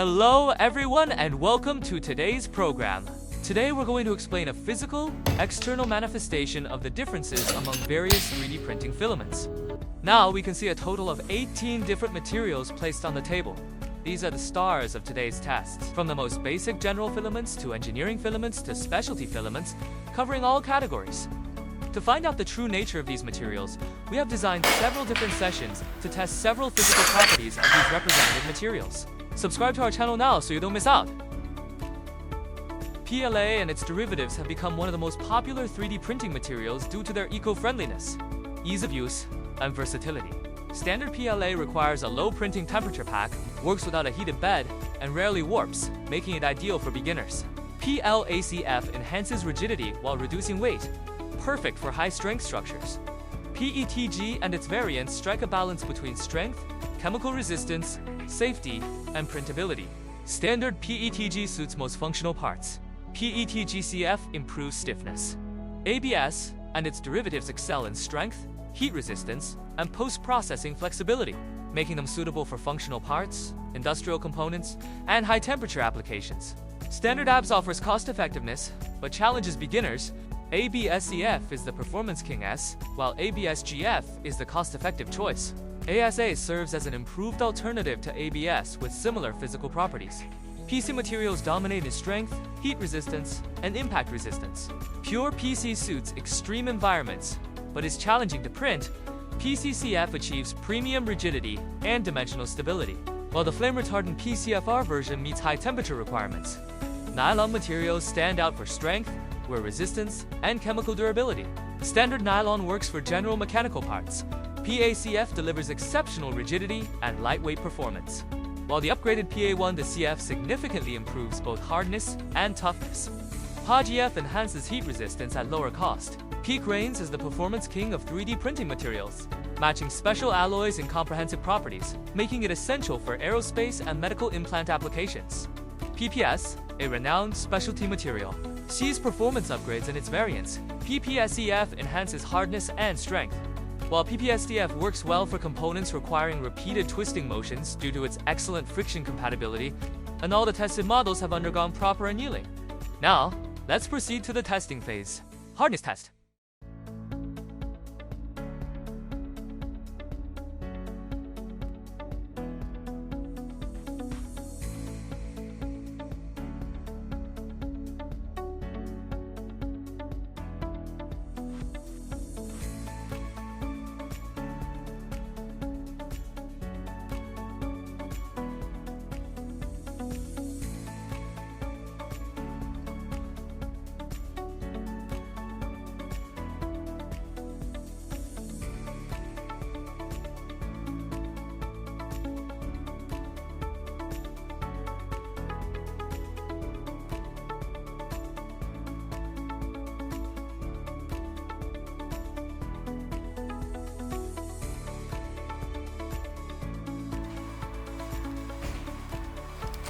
Hello everyone and welcome to today's program. Today we're going to explain a physical, external manifestation of the differences among various 3D printing filaments. Now we can see a total of 18 different materials placed on the table. These are the stars of today's tests, from the most basic general filaments to engineering filaments to specialty filaments, covering all categories. To find out the true nature of these materials, we have designed several different sessions to test several physical properties of these representative materials. Subscribe to our channel now so you don't miss out. PLA and its derivatives have become one of the most popular 3D printing materials due to their eco-friendliness, ease of use, and versatility. Standard PLA requires a low printing temperature pack, works without a heated bed, and rarely warps, making it ideal for beginners. PLACF enhances rigidity while reducing weight, perfect for high-strength structures. PETG and its variants strike a balance between strength, chemical resistance, safety, and printability. Standard PETG suits most functional parts. PETG-CF improves stiffness. ABS and its derivatives excel in strength, heat resistance, and post-processing flexibility, making them suitable for functional parts, industrial components, and high-temperature applications. Standard ABS offers cost-effectiveness, but challenges beginners. ABS-CF is the Performance King S, while ABS-GF is the cost-effective choice. ASA serves as an improved alternative to ABS with similar physical properties. PC materials dominate in strength, heat resistance, and impact resistance. Pure PC suits extreme environments, but is challenging to print. PCCF achieves premium rigidity and dimensional stability, while the flame-retardant PCFR version meets high-temperature requirements. Nylon materials stand out for strength, wear resistance, and chemical durability. Standard nylon works for general mechanical parts. PACF delivers exceptional rigidity and lightweight performance, while the upgraded PA1 to CF significantly improves both hardness and toughness. PAGF enhances heat resistance at lower cost. PEAK reigns as the performance king of 3D printing materials, matching special alloys and comprehensive properties, making it essential for aerospace and medical implant applications. PPS, a renowned specialty material, sees performance upgrades in its variants. PPSCF enhances hardness and strength, while PPSDF works well for components requiring repeated twisting motions due to its excellent friction compatibility, and all the tested models have undergone proper annealing. Now, let's proceed to the testing phase. Hardness test.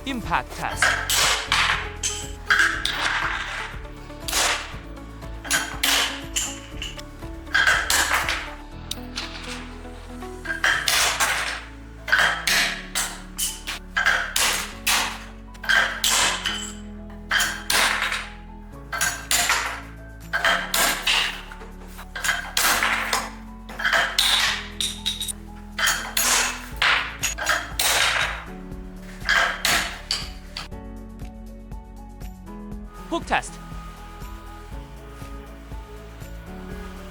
Impact test. Hook test.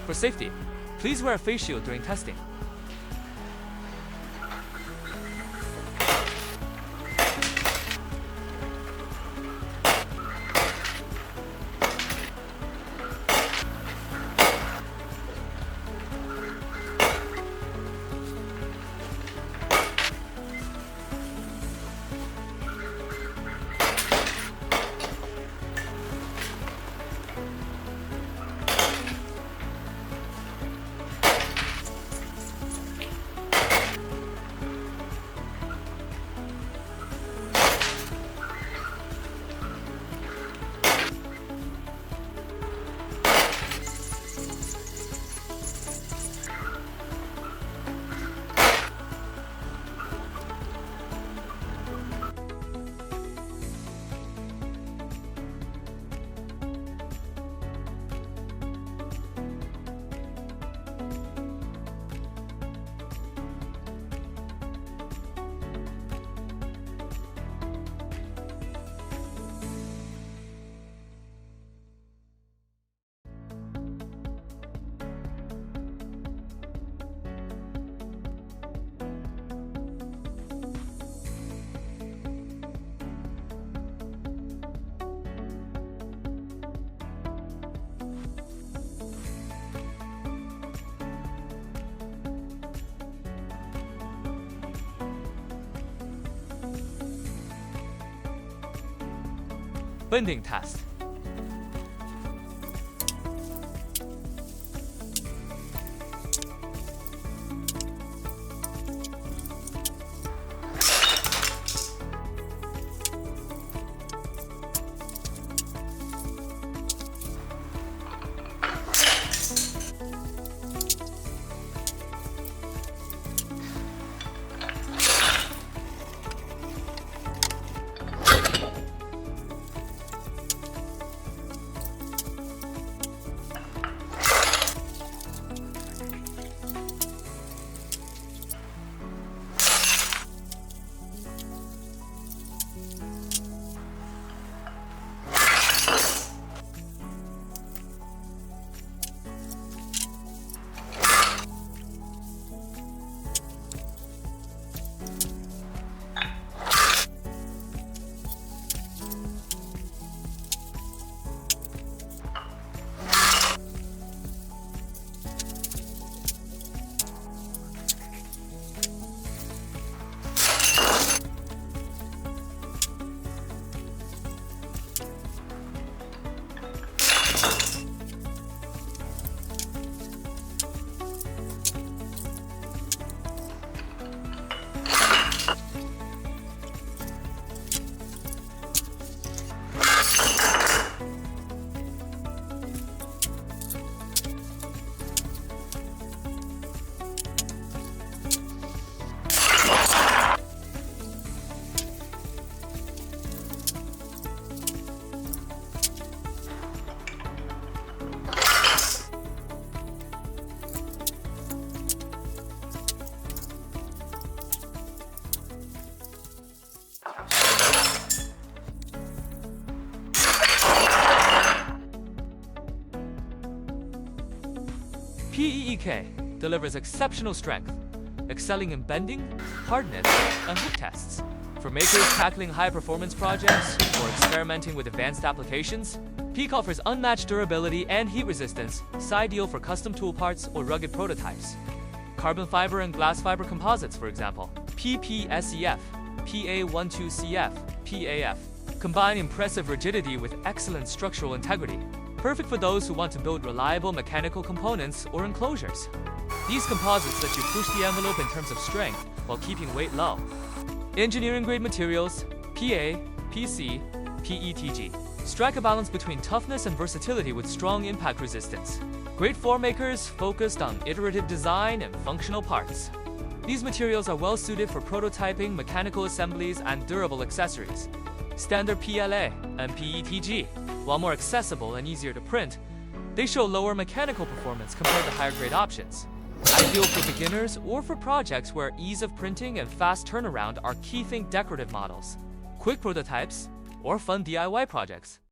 For safety, please wear a face shield during testing. Bending test. PEEK delivers exceptional strength, excelling in bending, hardness, and hook tests. For makers tackling high-performance projects or experimenting with advanced applications, PEEK offers unmatched durability and heat resistance, ideal for custom tool parts or rugged prototypes. Carbon fiber and glass fiber composites, for example, PPSEF, PA12CF, PAF, combine impressive rigidity with excellent structural integrity, perfect for those who want to build reliable mechanical components or enclosures. These composites let you push the envelope in terms of strength while keeping weight low. Engineering-grade materials, PA, PC, PETG, strike a balance between toughness and versatility with strong impact resistance. Great form makers focused on iterative design and functional parts. These materials are well suited for prototyping, mechanical assemblies, and durable accessories. Standard PLA and PETG, while more accessible and easier to print, they show lower mechanical performance compared to higher-grade options. Ideal for beginners or for projects where ease of printing and fast turnaround are key. Think decorative models, quick prototypes, or fun DIY projects.